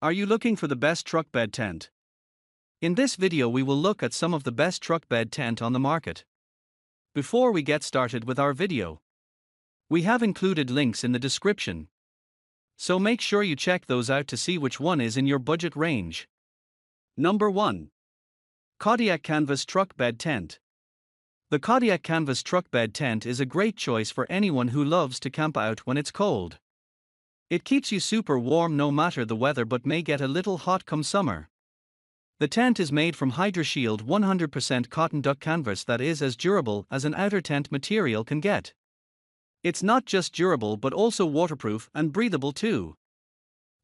Are you looking for the best truck bed tent? In this video we will look at some of the best truck bed tent on the market. Before we get started with our video, we have included links in the description, so make sure you check those out to see which one is in your budget range. Number 1. Kodiak Canvas Truck Bed Tent. The Kodiak Canvas Truck Bed Tent is a great choice for anyone who loves to camp out when it's cold. It keeps you super warm no matter the weather but may get a little hot come summer. The tent is made from HydroShield 100% cotton duck canvas that is as durable as an outer tent material can get. It's not just durable but also waterproof and breathable too.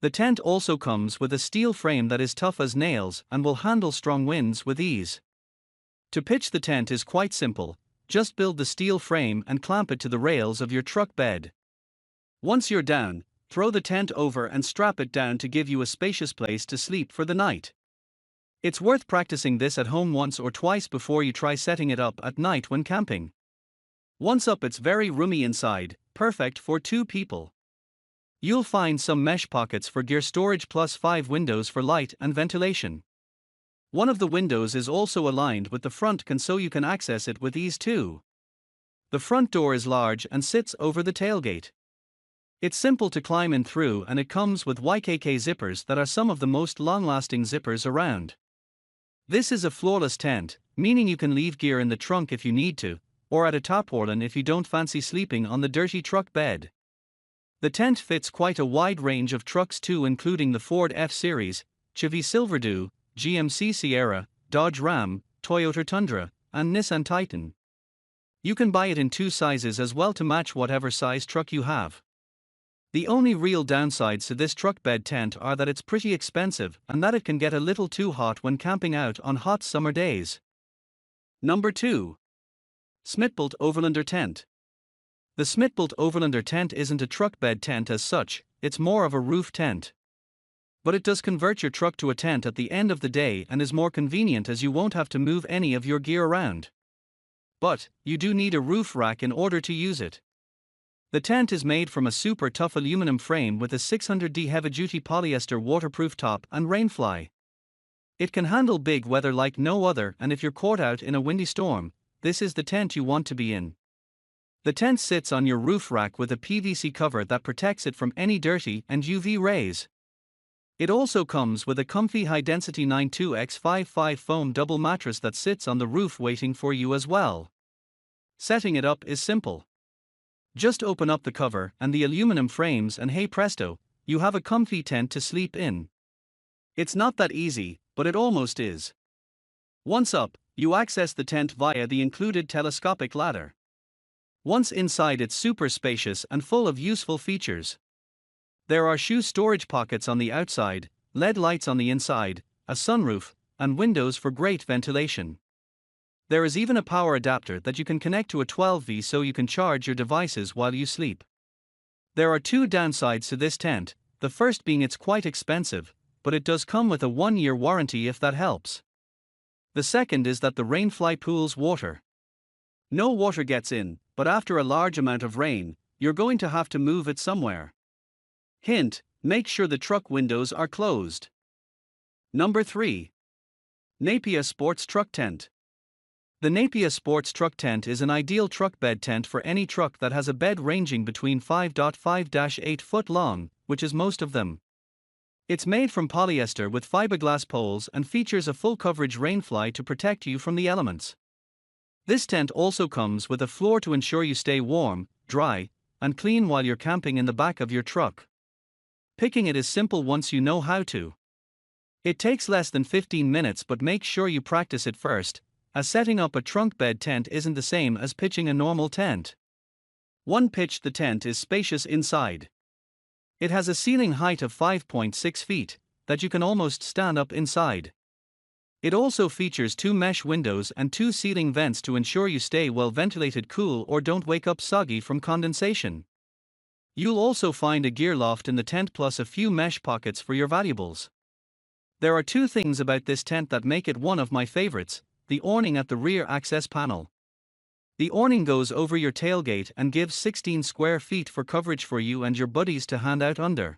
The tent also comes with a steel frame that is tough as nails and will handle strong winds with ease. To pitch the tent is quite simple, just build the steel frame and clamp it to the rails of your truck bed. Once you're down, throw the tent over and strap it down to give you a spacious place to sleep for the night. It's worth practicing this at home once or twice before you try setting it up at night when camping. Once up, it's very roomy inside, perfect for 2 people. You'll find some mesh pockets for gear storage plus 5 windows for light and ventilation. One of the windows is also aligned with the front so you can access it with ease too. The front door is large and sits over the tailgate. It's simple to climb in through and it comes with YKK zippers that are some of the most long-lasting zippers around. This is a floorless tent, meaning you can leave gear in the trunk if you need to, or at a tarpaulin if you don't fancy sleeping on the dirty truck bed. The tent fits quite a wide range of trucks too, including the Ford F-Series, Chevy Silverado, GMC Sierra, Dodge Ram, Toyota Tundra, and Nissan Titan. You can buy it in 2 sizes as well to match whatever size truck you have. The only real downsides to this truck bed tent are that it's pretty expensive and that it can get a little too hot when camping out on hot summer days. Number 2. Smithbolt Overlander Tent. The Smithbolt Overlander tent isn't a truck bed tent as such, it's more of a roof tent. But it does convert your truck to a tent at the end of the day and is more convenient as you won't have to move any of your gear around. But, you do need a roof rack in order to use it. The tent is made from a super tough aluminum frame with a 600D heavy-duty polyester waterproof top and rainfly. It can handle big weather like no other, and if you're caught out in a windy storm, this is the tent you want to be in. The tent sits on your roof rack with a PVC cover that protects it from any dirty and UV rays. It also comes with a comfy high-density 92x55 foam double mattress that sits on the roof waiting for you as well. Setting it up is simple. Just open up the cover and the aluminum frames and hey presto, you have a comfy tent to sleep in. It's not that easy, but it almost is. Once up, you access the tent via the included telescopic ladder. Once inside, it's super spacious and full of useful features. There are shoe storage pockets on the outside, LED lights on the inside, a sunroof, and windows for great ventilation. There is even a power adapter that you can connect to a 12V so you can charge your devices while you sleep. There are 2 downsides to this tent, the first being it's quite expensive, but it does come with a 1-year warranty if that helps. The second is that the rainfly pools water. No water gets in, but after a large amount of rain, you're going to have to move it somewhere. Hint: make sure the truck windows are closed. Number 3. Napia Sports Truck Tent. The Napia Sports Truck Tent is an ideal truck bed tent for any truck that has a bed ranging between 5.5-8 foot long, which is most of them. It's made from polyester with fiberglass poles and features a full coverage rainfly to protect you from the elements. This tent also comes with a floor to ensure you stay warm, dry, and clean while you're camping in the back of your truck. Picking it is simple once you know how to. It takes less than 15 minutes, but make sure you practice it first, as setting up a trunk bed tent isn't the same as pitching a normal tent. One pitch, the tent is spacious inside. It has a ceiling height of 5.6 feet, that you can almost stand up inside. It also features 2 mesh windows and 2 ceiling vents to ensure you stay well ventilated, cool, or don't wake up soggy from condensation. You'll also find a gear loft in the tent plus a few mesh pockets for your valuables. There are 2 things about this tent that make it one of my favorites: the awning at the rear access panel. The awning goes over your tailgate and gives 16 square feet for coverage for you and your buddies to hand out under.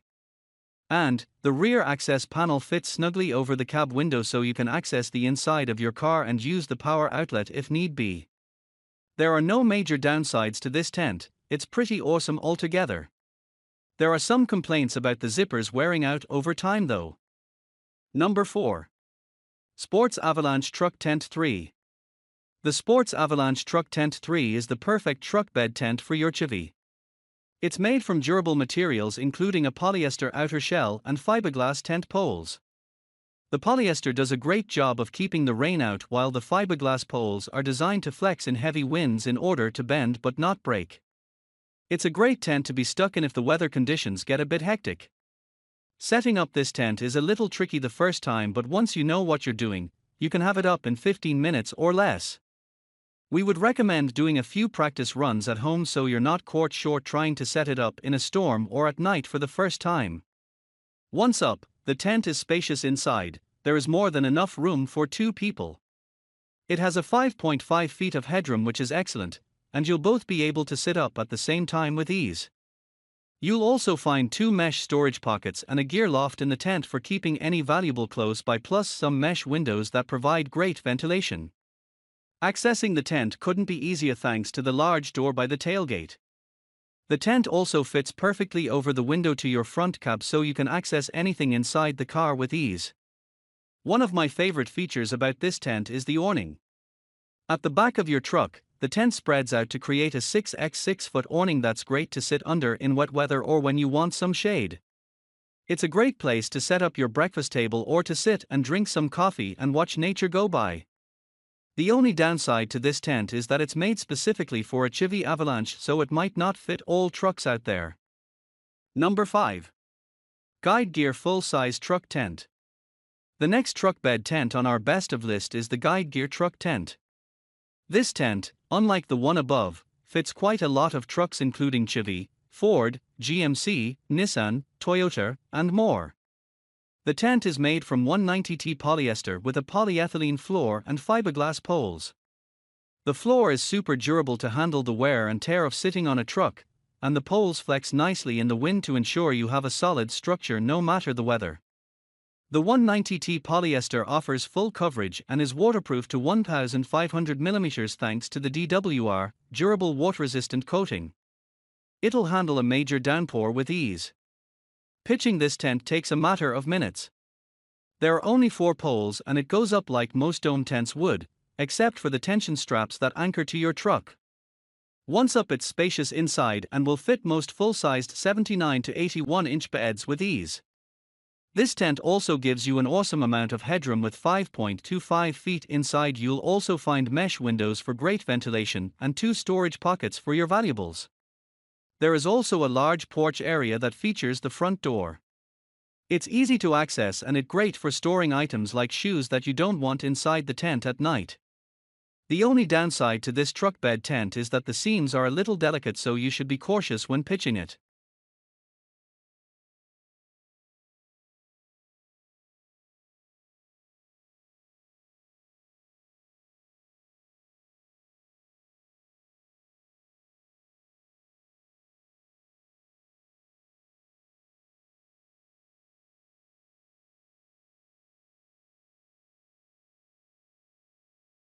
And the rear access panel fits snugly over the cab window so you can access the inside of your car and use the power outlet if need be. There are no major downsides to this tent, it's pretty awesome altogether. There are some complaints about the zippers wearing out over time though. Number 4. Sports Avalanche Truck Tent 3. The Sports Avalanche Truck Tent 3 is the perfect truck bed tent for your chivvy. It's made from durable materials including a polyester outer shell and fiberglass tent poles. The polyester does a great job of keeping the rain out, while the fiberglass poles are designed to flex in heavy winds in order to bend but not break. It's a great tent to be stuck in if the weather conditions get a bit hectic. Setting up this tent is a little tricky the first time, but once you know what you're doing, you can have it up in 15 minutes or less. We would recommend doing a few practice runs at home so you're not caught short trying to set it up in a storm or at night for the first time. Once up, the tent is spacious inside, there is more than enough room for 2 people. It has a 5.5 feet of headroom, which is excellent, and you'll both be able to sit up at the same time with ease. You'll also find 2 mesh storage pockets and a gear loft in the tent for keeping any valuable close by, plus some mesh windows that provide great ventilation. Accessing the tent couldn't be easier thanks to the large door by the tailgate. The tent also fits perfectly over the window to your front cab so you can access anything inside the car with ease. One of my favorite features about this tent is the awning. At the back of your truck, the tent spreads out to create a 6x6 foot awning that's great to sit under in wet weather or when you want some shade. It's a great place to set up your breakfast table or to sit and drink some coffee and watch nature go by. The only downside to this tent is that it's made specifically for a chivvy Avalanche, so it might not fit all trucks out there. Number 5. Guide Gear FullSize Truck Tent. The next truck bed tent on our best of list is the Guide Gear Truck Tent. This tent, unlike the one above, fits quite a lot of trucks including Chevy, Ford, GMC, Nissan, Toyota, and more. The tent is made from 190T polyester with a polyethylene floor and fiberglass poles. The floor is super durable to handle the wear and tear of sitting on a truck, and the poles flex nicely in the wind to ensure you have a solid structure no matter the weather. The 190T polyester offers full coverage and is waterproof to 1,500 mm thanks to the DWR, durable water-resistant coating. It'll handle a major downpour with ease. Pitching this tent takes a matter of minutes. There are only 4 poles and it goes up like most dome tents would, except for the tension straps that anchor to your truck. Once up, it's spacious inside and will fit most full-sized 79 to 81 inch beds with ease. This tent also gives you an awesome amount of headroom with 5.25 feet inside. You'll also find mesh windows for great ventilation and 2 storage pockets for your valuables. There is also a large porch area that features the front door. It's easy to access and it's great for storing items like shoes that you don't want inside the tent at night. The only downside to this truck bed tent is that the seams are a little delicate, so you should be cautious when pitching it.